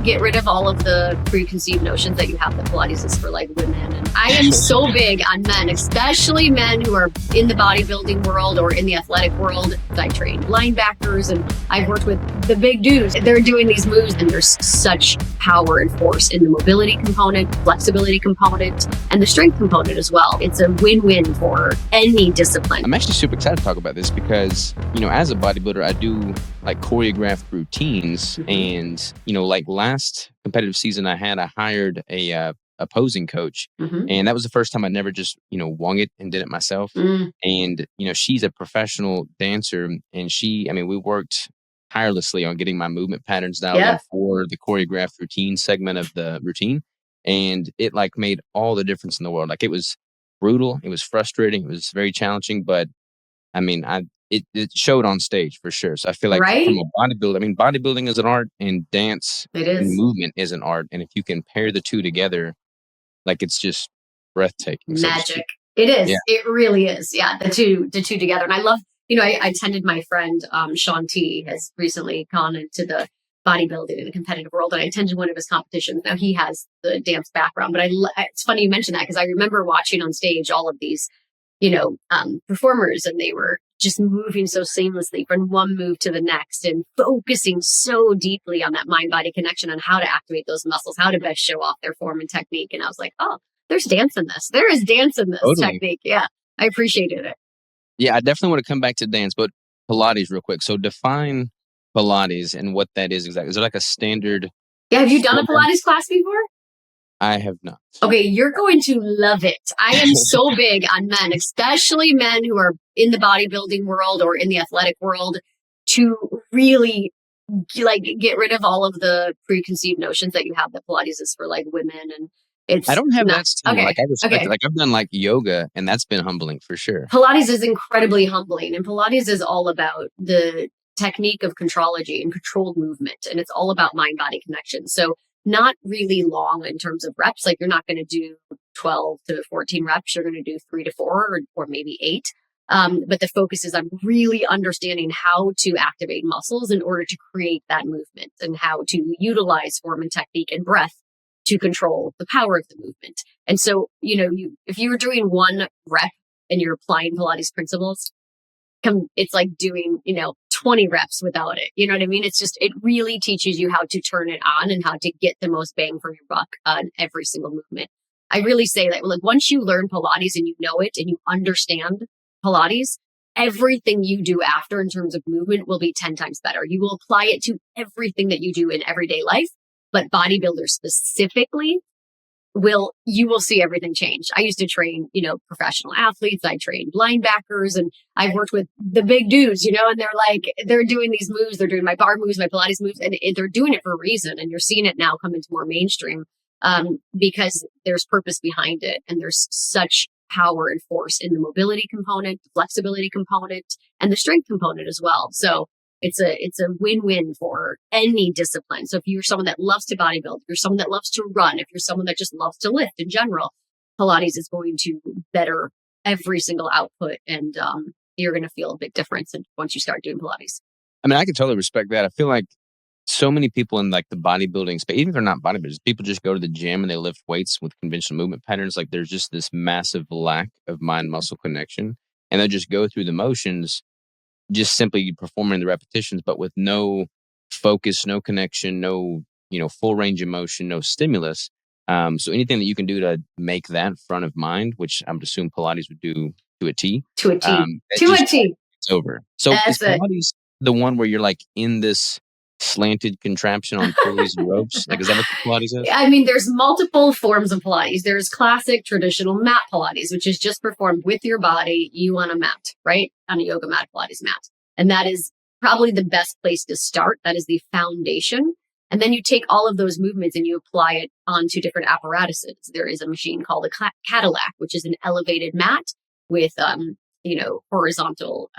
get rid of all of the preconceived notions that you have that Pilates is for like women. And I am so big on men, especially men who are in the bodybuilding world or in the athletic world. I train linebackers and I've worked with the big dudes. They're doing these moves and there's such power and force in the mobility component, flexibility component, and the strength component as well. It's a win-win for any discipline. I'm actually super excited to talk about this because, as a bodybuilder, I do like choreographed routines. And, like last competitive season I hired a opposing coach. And that was the first time I never just, wung it and did it myself. And, she's a professional dancer and we worked tirelessly on getting my movement patterns dialed in for the choreographed routine segment of the routine. And it like made all the difference in the world. Like it was brutal. It was frustrating. It was very challenging, but it showed on stage for sure. So I feel like from a bodybuilder, bodybuilding is an art and dance and movement is an art. And if you can pair the two together, like it's just breathtaking. Magic. It is. Yeah. It really is. Yeah. The two together. And I love, I attended my friend, Sean T has recently gone into the bodybuilding in the competitive world. And I attended one of his competitions. Now he has the dance background, but it's funny you mentioned that because I remember watching on stage all of these, performers and they were just moving so seamlessly from one move to the next and focusing so deeply on that mind-body connection on how to activate those muscles, how to best show off their form and technique. And I was like, oh, there's dance in this. There is dance in this technique. Yeah, I appreciated it. Yeah, I definitely want to come back to dance, but Pilates real quick. So define Pilates and what that is exactly. Is there like a standard? Yeah, have you done a Pilates class before? I have not. Okay, you're going to love it. I am so big on men, especially men who are in the bodybuilding world or in the athletic world, to really get rid of all of the preconceived notions that you have that Pilates is for like women. And I don't have that still. Okay. Like I respect it. Like I've done like yoga and that's been humbling for sure. Pilates is incredibly humbling, and Pilates is all about the technique of contrology and controlled movement. And it's all about mind-body connection. So not really long in terms of reps. Like you're not going to do 12 to 14 reps. You're going to do 3 to 4 or maybe 8. But the focus is on really understanding how to activate muscles in order to create that movement and how to utilize form and technique and breath to control the power of the movement. And so, if you were doing one rep and you're applying Pilates principles, it's like doing, 20 reps without it. You know what I mean? It's just, it really teaches you how to turn it on and how to get the most bang for your buck on every single movement. I really say that like once you learn Pilates and you know it and you understand Pilates, everything you do after in terms of movement will be 10 times better. You will apply it to everything that you do in everyday life, but bodybuilders specifically you will see everything change. I used to train, professional athletes. I trained linebackers and I've worked with the big dudes, and they're doing these moves. They're doing my bar moves, my Pilates moves, and they're doing it for a reason. And you're seeing it now come into more mainstream because there's purpose behind it. And there's such power and force in the mobility component, the flexibility component, and the strength component as well. So it's a win-win for any discipline. So if you're someone that loves to bodybuild, if you're someone that loves to run, if you're someone that just loves to lift in general, Pilates is going to better every single output. And you're going to feel a big difference once you start doing Pilates. I can totally respect that. I feel like so many people in like the bodybuilding space, even if they're not bodybuilders, people just go to the gym and they lift weights with conventional movement patterns. Like there's just this massive lack of mind-muscle connection. And they just go through the motions, just simply performing the repetitions, but with no focus, no connection, no, full range of motion, no stimulus. So anything that you can do to make that front of mind, which I'm assuming Pilates would do to a T. To a T. It's over. So is Pilates the one where you're like in this slanted contraption on pulleys and ropes? Like, is that what Pilates is? There's multiple forms of Pilates. There's classic traditional mat Pilates, which is just performed with your body, you on a mat, right? On a yoga mat, Pilates mat. And that is probably the best place to start. That is the foundation. And then you take all of those movements and you apply it onto different apparatuses. There is a machine called a Cadillac, which is an elevated mat with, horizontal,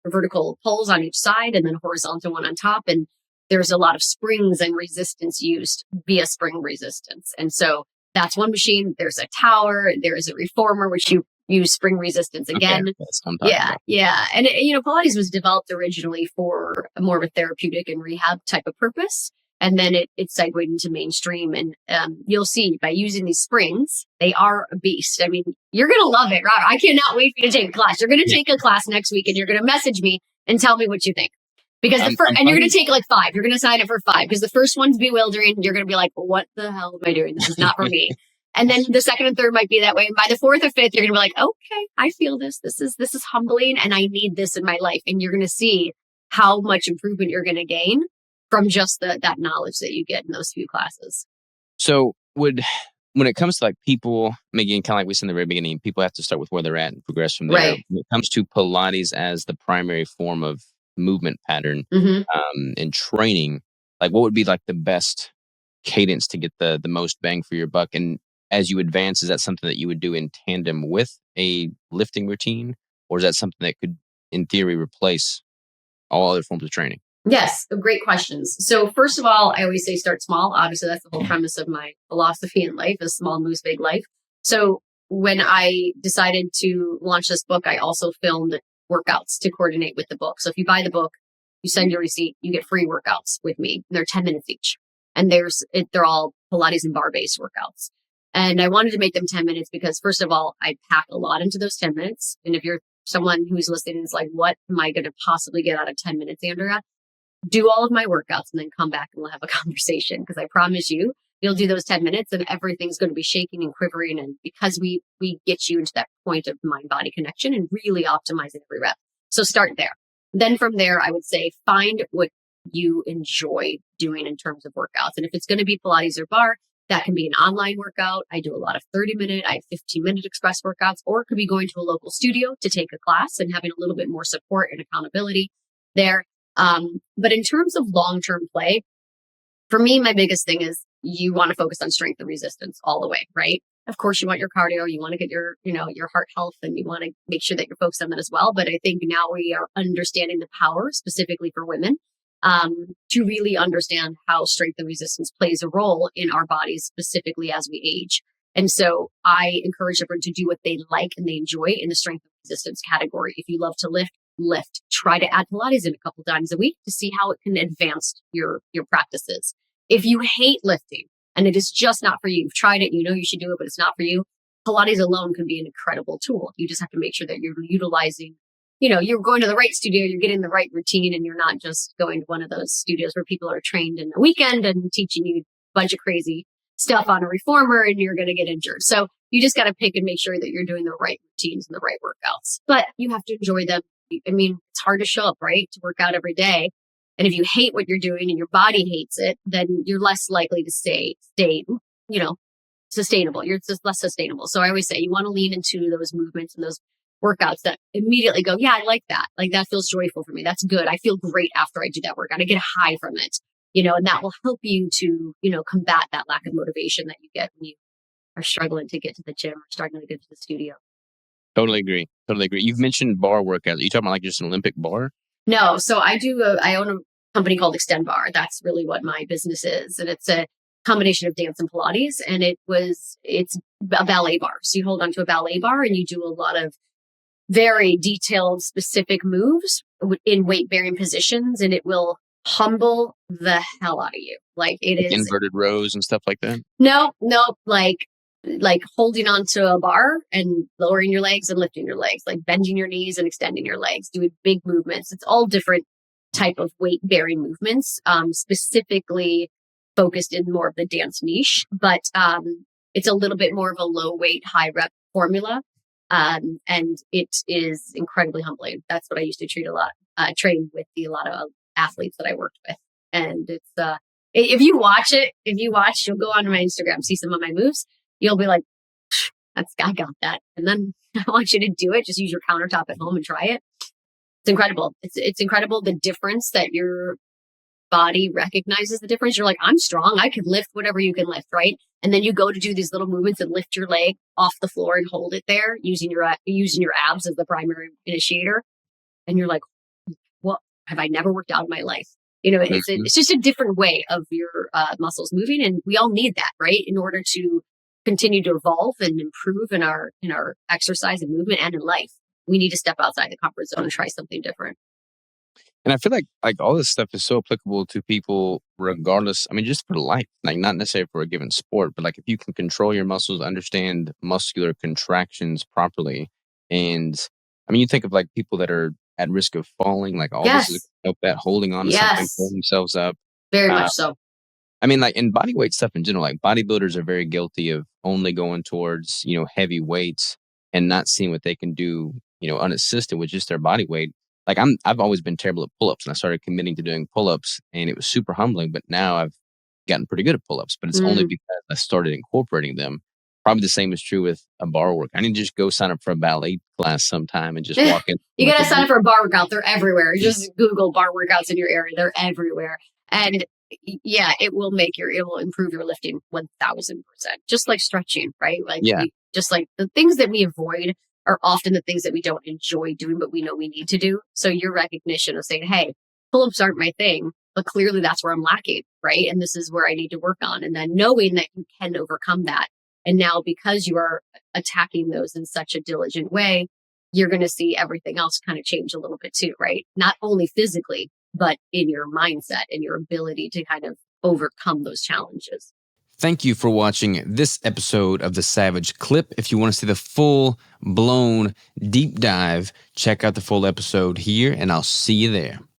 vertical poles on each side and then horizontal one on top. And there's a lot of springs and resistance used via spring resistance. And so that's one machine. There's a tower. There is a reformer, which you use spring resistance again. Okay, yeah. And, Pilates was developed originally for more of a therapeutic and rehab type of purpose. And then it segued into mainstream. And you'll see by using these springs, they are a beast. I mean, you're going to love it, Rob. I cannot wait for you to take a class. You're going to take a class next week and you're going to message me and tell me what you think. Because and you're going to take like 5. You're going to sign up for 5 because the first one's bewildering. You're going to be like, what the hell am I doing? This is not for me. And then the second and third might be that way. And by the 4th or 5th, you're going to be like, okay, I feel this. This is humbling and I need this in my life. And you're going to see how much improvement you're going to gain from just that knowledge that you get in those few classes. So when it comes to like people, again, kind of like we said in the very beginning, people have to start with where they're at and progress from there. Right. When it comes to Pilates as the primary form of movement pattern and training, like what would be like the best cadence to get the most bang for your buck? And as you advance, is that something that you would do in tandem with a lifting routine, or is that something that could, in theory, replace all other forms of training? Yes, great questions. So first of all, I always say start small. Obviously, that's the whole premise of my philosophy in life is small moves, big life. So when I decided to launch this book, I also filmed workouts to coordinate with the book. So if you buy the book, you send your receipt, you get free workouts with me. They're 10 minutes each. And they're all Pilates and bar-based workouts. And I wanted to make them 10 minutes because first of all, I pack a lot into those 10 minutes. And if you're someone who's listening and is like, what am I going to possibly get out of 10 minutes, Andrea? Do all of my workouts and then come back and we'll have a conversation because I promise you'll do those 10 minutes and everything's going to be shaking and quivering. And because we get you into that point of mind body connection and really optimizing every rep. So start there. Then from there, I would say find what you enjoy doing in terms of workouts. And if it's going to be Pilates or bar, that can be an online workout. I do a lot of 30-minute, I have 15-minute express workouts, or it could be going to a local studio to take a class and having a little bit more support and accountability there. But in terms of long-term play, for me, my biggest thing is you want to focus on strength and resistance all the way, right? Of course, you want your cardio, you want to get your heart health, and you want to make sure that you're focused on that as well. But I think now we are understanding the power specifically for women, to really understand how strength and resistance plays a role in our bodies, specifically as we age. And so I encourage everyone to do what they like and they enjoy in the strength and resistance category. If you love to lift. Try to add Pilates in a couple times a week to see how it can advance your practices. If you hate lifting and it is just not for you, you've tried it, you know you should do it, but it's not for you, Pilates alone can be an incredible tool. You just have to make sure that you're utilizing, you're going to the right studio, you're getting the right routine, and you're not just going to one of those studios where people are trained in the weekend and teaching you a bunch of crazy stuff on a reformer and you're going to get injured. So you just got to pick and make sure that you're doing the right routines and the right workouts, but you have to enjoy them. I mean, it's hard to show up, right? To work out every day. And if you hate what you're doing and your body hates it, then you're less likely to stay, sustainable. You're just less sustainable. So I always say you want to lean into those movements and those workouts that immediately go, yeah, I like that. Like that feels joyful for me. That's good. I feel great after I do that workout. I get a high from it, and that will help you to, combat that lack of motivation that you get when you are struggling to get to the gym or struggling to get to the studio. Totally agree. You've mentioned bar workouts. Are you talking about like just an Olympic bar? No. So I own a company called Extend Bar. That's really what my business is. And it's a combination of dance and Pilates. And it's a ballet bar. So you hold onto a ballet bar and you do a lot of very detailed, specific moves in weight bearing positions. And it will humble the hell out of you. Like it is inverted rows and stuff like that. No, like holding onto a bar and lowering your legs and lifting your legs, like bending your knees and extending your legs, doing big movements. It's all different type of weight bearing movements, specifically focused in more of the dance niche, but it's a little bit more of a low weight, high rep formula. And it is incredibly humbling. That's what I used to train with a lot of athletes that I worked with. And it's, if you watch, you'll go onto my Instagram, see some of my moves. You'll be like, I got that. And then I want you to do it. Just use your countertop at home and try it. It's incredible. It's incredible the difference that your body recognizes the difference. You're like, I'm strong. I can lift whatever you can lift, right? And then you go to do these little movements and lift your leg off the floor and hold it there using your abs as the primary initiator. And you're like, what have I never worked out in my life? It's just a different way of your muscles moving. And we all need that, right? In order to continue to evolve and improve in our exercise and movement and in life. We need to step outside the comfort zone and try something different. And I feel like all this stuff is so applicable to people regardless. I mean, just for life, like not necessarily for a given sport, but like if you can control your muscles, understand muscular contractions properly. And I mean, you think of like people that are at risk of falling, like all this is Yes. help that holding on to something, Yes. pulling themselves up. Very Uh, much so. I mean, like in body weight stuff in general, like bodybuilders are very guilty of only going towards, heavy weights and not seeing what they can do, unassisted with just their body weight. Like I've always been terrible at pull-ups and I started committing to doing pull-ups and it was super humbling, but now I've gotten pretty good at pull-ups, but it's only Mm. because I started incorporating them. Probably the same is true with a bar work. I need to just go sign up for a ballet class sometime and just walk in You with gotta a sign group. up for a bar workout. They're everywhere. Just Google bar workouts in your area. They're everywhere. And yeah, it will improve your lifting 1000%. Just like stretching, right? Like Yeah. just like the things that we avoid are often the things that we don't enjoy doing, but we know we need to do. So your recognition of saying, hey, pull-ups aren't my thing, but clearly that's where I'm lacking, right? And this is where I need to work on. And then knowing that you can overcome that. And now because you are attacking those in such a diligent way, you're going to see everything else kind of change a little bit too, right? Not only physically, but in your mindset and your ability to kind of overcome those challenges. Thank you for watching this episode of The Savage Clip. If you want to see the full blown deep dive, check out the full episode here, and I'll see you there.